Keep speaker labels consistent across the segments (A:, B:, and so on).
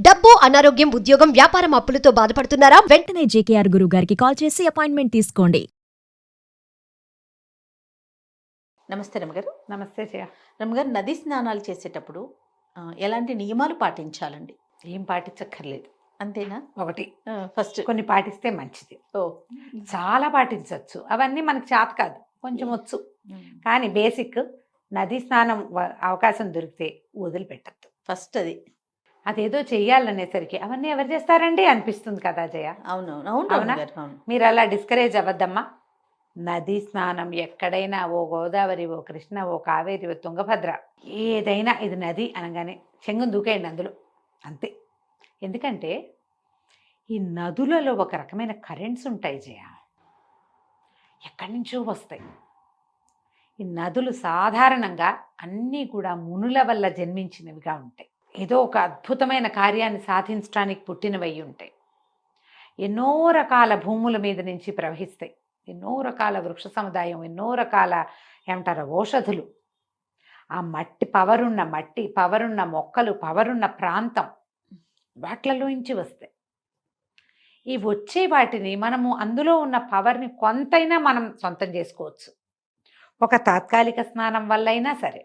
A: డబ్బు, అనారోగ్యం, ఉద్యోగం, వ్యాపారం అప్పులతో బాధపడుతున్నారా?
B: వెంటనే జేకేఆర్ గురువు గారికి కాల్ చేసి అపాయింట్మెంట్ తీసుకోండి.
C: నమస్తే రమ్మగారు.
D: నమస్తే జయ.
C: రమ్మగారు, నది స్నానాలు చేసేటప్పుడు ఎలాంటి నియమాలు పాటించాలండి?
D: ఏం పాటించక్కర్లేదు.
C: అంతేనా?
D: ఒకటి
C: ఫస్ట్
D: కొన్ని పాటిస్తే మంచిది. చాలా పాటించవచ్చు. అవన్నీ మనకు చేత కాదు, కొంచెం వచ్చు. కానీ బేసిక్ నదీ స్నానం అవకాశం దొరికితే వదిలిపెట్టద్దు.
C: ఫస్ట్
D: అదేదో చెయ్యాలనేసరికి అవన్నీ ఎవరు చేస్తారండి అనిపిస్తుంది కదా జయ.
C: అవునవును, అవును
D: అవునా?
C: అవును.
D: మీరు అలా డిస్కరేజ్ అవ్వద్దమ్మా. నదీ స్నానం ఎక్కడైనా, ఓ గోదావరి, ఓ కృష్ణ, ఓ కావేరి, ఓ తుంగభద్ర, ఏదైనా ఇది నది అనగానే చెంగును దూకేయండి అందులో, అంతే. ఎందుకంటే ఈ నదులలో ఒక రకమైన కరెంట్స్ ఉంటాయి జయ, ఎక్కడి నుంచో వస్తాయి. ఈ నదులు సాధారణంగా అన్నీ కూడా మునుల వల్ల జన్మించినవిగా ఉంటాయి. ఏదో ఒక అద్భుతమైన కార్యాన్ని సాధించడానికి పుట్టినవై ఉంటాయి. ఎన్నో రకాల భూముల మీద నుంచి ప్రవహిస్తాయి. ఎన్నో రకాల వృక్ష సముదాయం, ఎన్నో రకాల ఏమంటారు ఔషధులు, ఆ మట్టి పవరున్న మొక్కలు, పవరున్న ప్రాంతం, వాట్లలోంచి వస్తాయి. ఈ వచ్చే వాటిని మనము అందులో ఉన్న పవర్ని కొంతైనా మనం సొంతం చేసుకోవచ్చు. ఒక తాత్కాలిక స్నానం వల్లైనా సరే.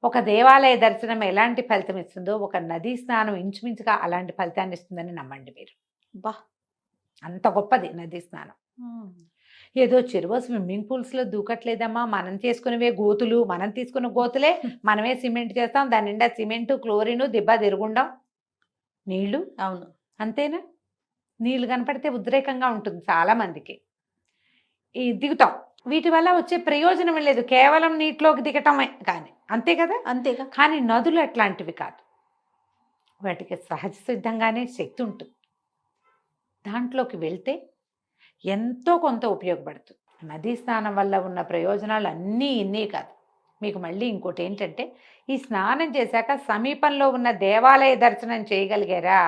D: ఒక దేవాలయ దర్శనం ఎలాంటి ఫలితం ఇస్తుందో ఒక నదీ స్నానం ఇంచుమించుగా అలాంటి ఫలితాన్ని ఇస్తుందని నమ్మండి మీరు.
C: బా,
D: అంత గొప్పది నదీ స్నానం. ఏదో చెరువు స్విమ్మింగ్ పూల్స్లో దూకట్లేదమ్మా, మనం చేసుకునేవే గోతులు, మనం తీసుకున్న గోతులే మనమే సిమెంట్ చేస్తాం, దాని నిండా సిమెంటు, క్లోరిను, దిబ్బ తిరుగుండం, నీళ్లు.
C: అవును,
D: అంతేనా? నీళ్లు కనపడితే ఉద్రేకంగా ఉంటుంది చాలా మందికి. ఈ దిగుతాం, వీటి వల్ల వచ్చే ప్రయోజనం లేదు, కేవలం నీటిలోకి దిగటమే కానీ, అంతే కదా?
C: అంతేగా.
D: కానీ నదులు అట్లాంటివి కాదు, వాటికి సహజ సిద్ధంగానే శక్తి ఉంటుంది. దాంట్లోకి వెళ్తే ఎంతో కొంత ఉపయోగపడుతుంది. నదీ స్నానం వల్ల ఉన్న ప్రయోజనాలు అన్నీ ఇన్నీ కాదు. మీకు మళ్ళీ ఇంకోటి ఏంటంటే, ఈ స్నానం చేశాక సమీపంలో ఉన్న దేవాలయ దర్శనం చేయగలిగారా,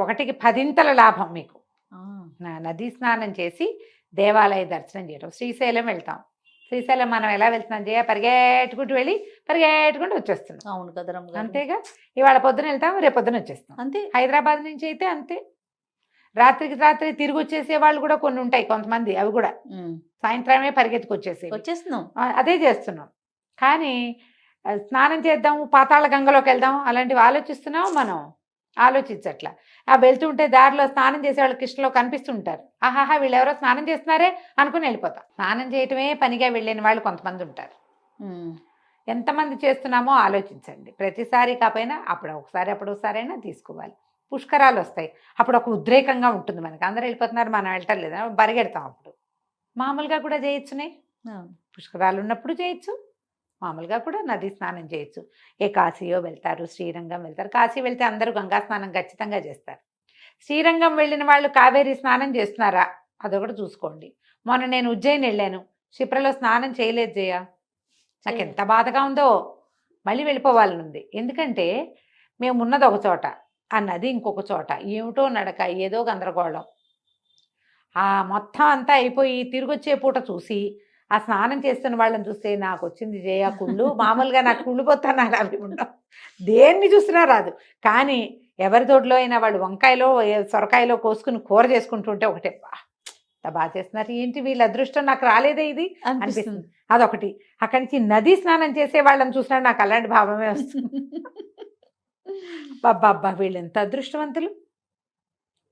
D: ఒకటికి 10 లాభం మీకు. నదీ స్నానం చేసి దేవాలయ దర్శనం చేయడం. శ్రీశైలం వెళ్తాం, శ్రీశైలం మనం ఎలా వెళ్తున్నాం జయ, పరిగెట్టుకుంటూ వెళ్ళి పరిగెట్టుకుంటూ వచ్చేస్తున్నాం.
C: అవును కదా రమ్మగారు.
D: అంతేగా. ఇవాళ పొద్దున వెళ్తాం, రేపు పొద్దున వచ్చేస్తాం.
C: అంతే.
D: హైదరాబాద్ నుంచి అయితే అంతే. రాత్రికి రాత్రి తిరిగి వచ్చేసే వాళ్ళు కూడా కొన్ని ఉంటాయి కొంతమంది, అవి కూడా సాయంత్రమే
C: వచ్చేస్తున్నాం.
D: అదే చేస్తున్నాం. కానీ స్నానం చేద్దాము, పాతాళ గంగలోకి వెళ్దాం, అలాంటివి ఆలోచిస్తున్నాం మనం. ఆలోచించట్లా. ఆ వెళ్తుంటే దారిలో స్నానం చేసే వాళ్ళు కృష్ణలో కనిపిస్తుంటారు. ఆహాహా, వీళ్ళు ఎవరో స్నానం చేస్తున్నారే అనుకుని వెళ్ళిపోతాం. స్నానం చేయటమే పనిగా వెళ్ళిన వాళ్ళు కొంతమంది ఉంటారు. ఎంతమంది చేస్తున్నామో ఆలోచించండి. ప్రతిసారి కాకపోయినా అప్పుడొకసారైనా తీసుకోవాలి. పుష్కరాలు వస్తాయి, అప్పుడు ఒక ఉద్రేకంగా ఉంటుంది మనకి. అందరూ వెళ్ళిపోతున్నారు, మనం వెళ్ళటం లేదా, పరిగెడతాం. అప్పుడు మామూలుగా కూడా చేయొచ్చునే. పుష్కరాలు ఉన్నప్పుడు చేయొచ్చు, మామూలుగా కూడా నదీ స్నానం చేయొచ్చు. ఏ కాశీయో వెళ్తారు, శ్రీరంగం వెళ్తారు. కాశీ వెళ్తే అందరూ గంగా స్నానం ఖచ్చితంగా చేస్తారు. శ్రీరంగం వెళ్ళిన వాళ్ళు కావేరీ స్నానం చేస్తున్నారా, అదొకటి చూసుకోండి. మొన్న నేను ఉజ్జయిని వెళ్ళాను, క్షిప్రలో స్నానం చేయలేదు జయ. నాకు ఎంత బాధగా ఉందో, మళ్ళీ వెళ్ళిపోవాలని ఉంది. ఎందుకంటే మేము ఉన్నది ఒక చోట, ఆ నది ఇంకొక చోట, ఏమిటో నడక, ఏదో గందరగోళం. ఆ మొత్తం అంతా అయిపోయి తిరిగి వచ్చే పూట చూసి ఆ స్నానం చేస్తున్న వాళ్ళని చూస్తే నాకు వచ్చింది జయ కుళ్ళు. మామూలుగా నాకు కుళ్ళిపోతాను, అవి ఉండవు, దేన్ని చూసినా రాదు. కానీ ఎవరి తోటలో అయినా వాళ్ళు వంకాయలో సొరకాయలో కోసుకుని కూర చేసుకుంటుంటే ఒకటే, బాగా చేస్తున్నారు, ఏంటి వీళ్ళ అదృష్టం, నాకు రాలేదే ఇది అనిపిస్తుంది. అదొకటి. అక్కడి నుంచి నదీ స్నానం చేసే వాళ్ళని చూసినా నాకు అలాంటి భావమే వస్తుంది. బాబ్బా, వీళ్ళు ఎంత అదృష్టవంతులు,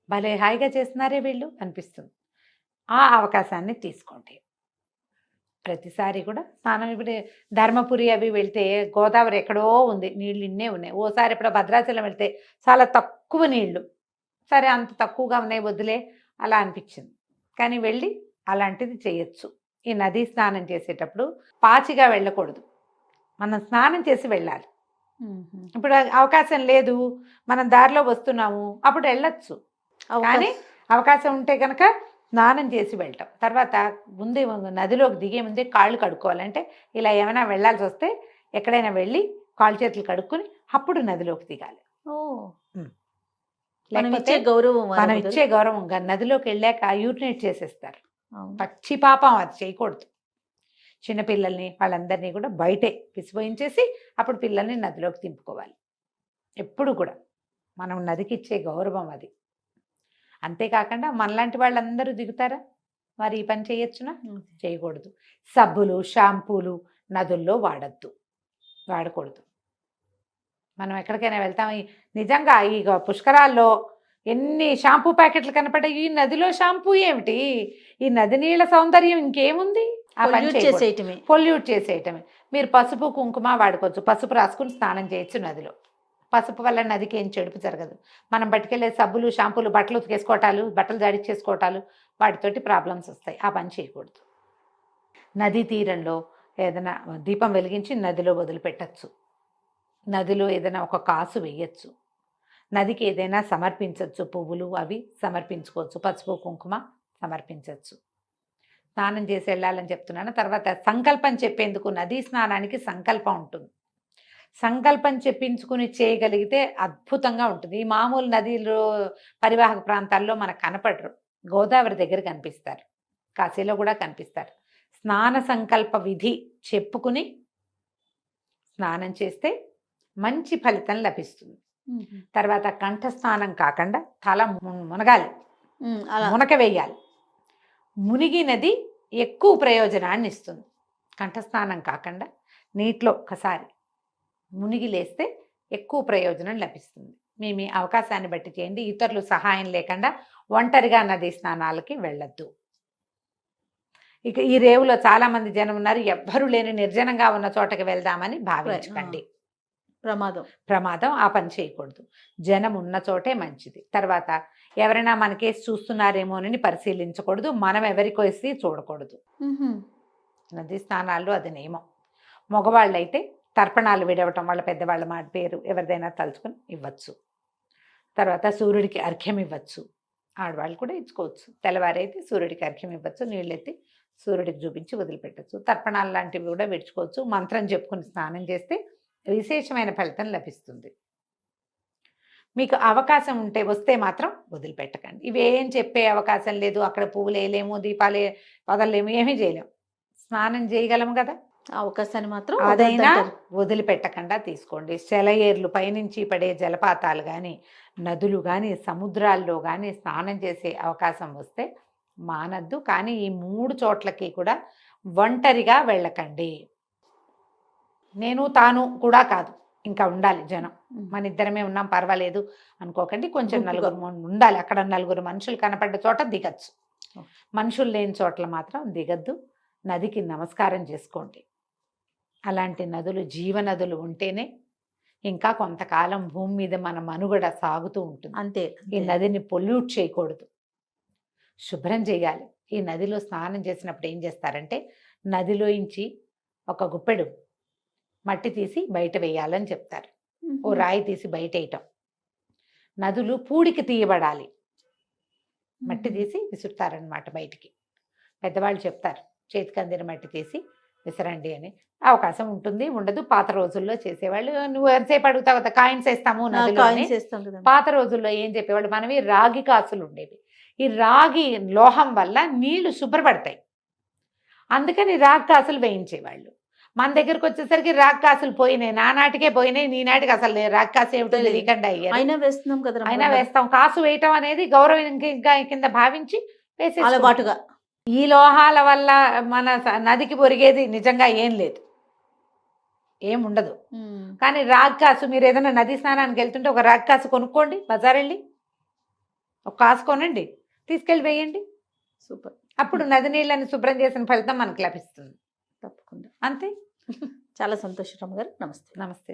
D: భలే హాయిగా చేస్తున్నారే వీళ్ళు అనిపిస్తుంది. ఆ అవకాశాన్ని తీసుకోండి. ప్రతిసారి కూడా స్నానం, ఇప్పుడు ధర్మపురి అవి వెళ్తే గోదావరి ఎక్కడో ఉంది, నీళ్ళు ఇన్నే ఉన్నాయి. ఓసారి ఇప్పుడు భద్రాచలం వెళ్తే చాలా తక్కువ నీళ్లు, సరే అంత తక్కువగా ఉన్నాయి వద్దులే అలా అనిపించింది. కానీ వెళ్ళి అలాంటిది చేయొచ్చు. ఈ నదీ స్నానం చేసేటప్పుడు పాచిగా వెళ్ళకూడదు, మనం స్నానం చేసి వెళ్ళాలి. ఇప్పుడు అవకాశం లేదు, మనం దారిలో వస్తున్నాము, అప్పుడు వెళ్ళొచ్చు. కానీ అవకాశం ఉంటే కనుక స్నానం చేసి వెళ్ళటం. తర్వాత ముందే నదిలోకి దిగే ముందే కాళ్ళు కడుక్కోవాలంటే, ఇలా ఏమైనా వెళ్ళాల్సి వస్తే ఎక్కడైనా వెళ్ళి కాళ్ళు చేతులు కడుక్కొని అప్పుడు నదిలోకి దిగాలి. లేకపోతే మనం ఇచ్చే గౌరవం నదిలోకి వెళ్ళాక యూరినేట్ చేసేస్తారు. పచ్చి పాపం, అది చేయకూడదు. చిన్నపిల్లల్ని వాళ్ళందరినీ కూడా బయటే పిసిపోయించేసి అప్పుడు పిల్లల్ని నదిలోకి దింపుకోవాలి ఎప్పుడు కూడా. మనం నదికి ఇచ్చే గౌరవం అది. అంతేకాకుండా మనలాంటి వాళ్ళందరూ దిగుతారా? మరి ఈ పని చేయొచ్చునా? చేయకూడదు. సబ్బులు, షాంపూలు నదుల్లో వాడకూడదు. మనం ఎక్కడికైనా వెళ్తాం, నిజంగా ఈ పుష్కరాల్లో ఎన్ని షాంపూ ప్యాకెట్లు కనపడ్డాయి. ఈ నదిలో షాంపూ ఏమిటి? ఈ నది నీళ్ళ సౌందర్యం ఇంకేముంది? ఆ పని
C: చేసేయటమే.
D: పొల్యూట్ చేసేయటమే. మీరు పసుపు కుంకుమ వాడుకోవచ్చు, పసుపు రాసుకుని స్నానం చేయొచ్చు నదిలో. పసుపు వల్ల నదికి ఏం చెడుపు జరగదు. మనం పట్టుకెళ్ళే సబ్బులు, షాంపూలు, బట్టలు ఉతికేసుకోవటాలు, బట్టలు జాడిచ్చేసుకోవటాలు, వాటితోటి ప్రాబ్లమ్స్ వస్తాయి. ఆ పని చేయకూడదు. నదీ తీరంలో ఏదైనా దీపం వెలిగించి నదిలో వదిలిపెట్టచ్చు. నదిలో ఏదైనా ఒక కాసు వేయచ్చు. నదికి ఏదైనా సమర్పించవచ్చు, పువ్వులు అవి సమర్పించుకోవచ్చు, పసుపు కుంకుమ సమర్పించవచ్చు. స్నానం చేసి వెళ్ళాలని చెప్తున్నాను. తర్వాత సంకల్పం చెప్పేందుకు నదీ స్నానానికి సంకల్పం ఉంటుంది. సంకల్పం చెప్పించుకుని చేయగలిగితే అద్భుతంగా ఉంటుంది. ఈ మామూలు నదిలో పరివాహక ప్రాంతాల్లో మనకు కనపడరు. గోదావరి దగ్గర కనిపిస్తారు, కాశీలో కూడా కనిపిస్తారు. స్నాన సంకల్ప విధి చెప్పుకుని స్నానం చేస్తే మంచి ఫలితం లభిస్తుంది. తర్వాత కంఠస్నానం కాకుండా తల మునగాలి, మునక వేయాలి. మునిగినది ఎక్కువ ప్రయోజనాన్ని ఇస్తుంది. కంఠస్నానం కాకుండా నీటిలో ఒకసారి మునిగి లేస్తే ఎక్కువ ప్రయోజనం లభిస్తుంది. మీ అవకాశాన్ని బట్టి చేయండి. ఇతరులు సహాయం లేకుండా ఒంటరిగా నదీ స్నానాలకి వెళ్ళొద్దు. ఇక ఈ రేవులో చాలా మంది జనం ఉన్నారు, ఎవ్వరూ లేని నిర్జనంగా ఉన్న చోటకి వెళ్దామని భావించకండి. ప్రమాదం. ఆ పని చేయకూడదు. జనం ఉన్న చోటే మంచిది. తర్వాత ఎవరైనా మనకేసి చూస్తున్నారేమోనని పరిశీలించకూడదు. మనం ఎవరికేసి చూడకూడదు. నదీ స్నానాల్లో అది నియమం. మగవాళ్ళు అయితే తర్పణాలు విడవటం, వాళ్ళ పెద్దవాళ్ళ మాట పేరు ఎవరిదైనా తలుచుకుని ఇవ్వచ్చు. తర్వాత సూర్యుడికి అర్ఘ్యం ఇవ్వచ్చు. ఆడవాళ్ళు కూడా ఇచ్చుకోవచ్చు. తెల్లవారైతే సూర్యుడికి అర్ఘ్యం ఇవ్వచ్చు, నీళ్ళెత్తి సూర్యుడికి చూపించి వదిలిపెట్టచ్చు. తర్పణాలు లాంటివి కూడా విడుచుకోవచ్చు. మంత్రం చెప్పుకుని స్నానం చేస్తే విశేషమైన ఫలితం లభిస్తుంది. మీకు అవకాశం వస్తే మాత్రం వదిలిపెట్టకండి. ఇవేం చెప్పే అవకాశం లేదు, అక్కడ పువ్వులు వేయలేము, దీపాలు వదలలేము, ఏమీ చేయలేము. స్నానం చేయగలము కదా,
C: అవకాశాన్ని మాత్రం
D: అదైనా వదిలిపెట్టకుండా తీసుకోండి. సెలయేర్లు, పైనుంచి పడే జలపాతాలు కానీ, నదులు కానీ, సముద్రాల్లో కానీ స్నానం చేసే అవకాశం వస్తే మానద్దు. కానీ ఈ 3 చోట్లకి కూడా ఒంటరిగా వెళ్ళకండి. నేను తాను కూడా కాదు, ఇంకా ఉండాలి జనం. మన ఇద్దరమే ఉన్నాం పర్వాలేదు అనుకోకండి. కొంచెం నలుగురు ఉండాలి. అక్కడ నలుగురు మనుషులు కనపడ్డ చోట దిగచ్చు, మనుషులు లేని చోట్ల మాత్రం దిగద్దు. నదికి నమస్కారం చేసుకోండి. అలాంటి నదులు జీవనదులు ఉంటేనే ఇంకా కొంతకాలం భూమి మీద మన మనుగడ సాగుతూ ఉంటుంది.
C: అంతే.
D: ఈ నదిని పొల్యూట్ చేయకూడదు, శుభ్రం చేయాలి. ఈ నదిలో స్నానం చేసినప్పుడు ఏం చేస్తారంటే నదిలోంచి ఒక గుప్పెడు మట్టి తీసి బయట వేయాలని చెప్తారు. ఓ రాయి తీసి బయట వేయటం. నదులు పూడికి తీయబడాలి, మట్టి తీసి విసురుతారనమాట బయటికి. పెద్దవాళ్ళు చెప్తారు, చేతికి అందిన మట్టి తీసి విసరండి అని. అవకాశం ఉంటుంది, ఉండదు. పాత రోజుల్లో చేసేవాళ్ళు. నువ్వు ఎంతసేపు అడుగుతావు కదా, కాయిన్స్ వేస్తాము నదిలో. పాత రోజుల్లో ఏం చెప్పేవాళ్ళు, మనవి రాగి కాసులు ఉండేవి. ఈ రాగి లోహం వల్ల నీళ్లు శుభ్రపడతాయి, అందుకని రాగి కాసులు వేయించేవాళ్ళు. మన దగ్గరకు వచ్చేసరికి రాగి కాసులు పోయినాయి, నానాటికే పోయినాయి, నీనాటికి అసలు రాగి కాసు ఏమిటో తెలియకుండా అయ్యారు. అయినా వేస్తాం. కాసు వేయటం అనేది గౌరవం కింద భావించి వేసేవాటుగా. ఈ లోహాల వల్ల మన నదికి ఒరిగేది నిజంగా ఏం లేదు, ఏం ఉండదు. కానీ రాగి కాసు, మీరు ఏదైనా నది స్నానానికి వెళ్తుంటే ఒక రాగి కాసు కొనుక్కోండి, బజార్ వెళ్ళి ఒక కాసు కొనండి, తీసుకెళ్ళి వేయండి. సూపర్. అప్పుడు నది నీళ్ళని శుభ్రం చేసిన ఫలితం మనకు లభిస్తుంది.
C: తప్పకుండా.
D: అంతే.
C: చాలా సంతోషం రమ్మ గారు. నమస్తే.
D: నమస్తే.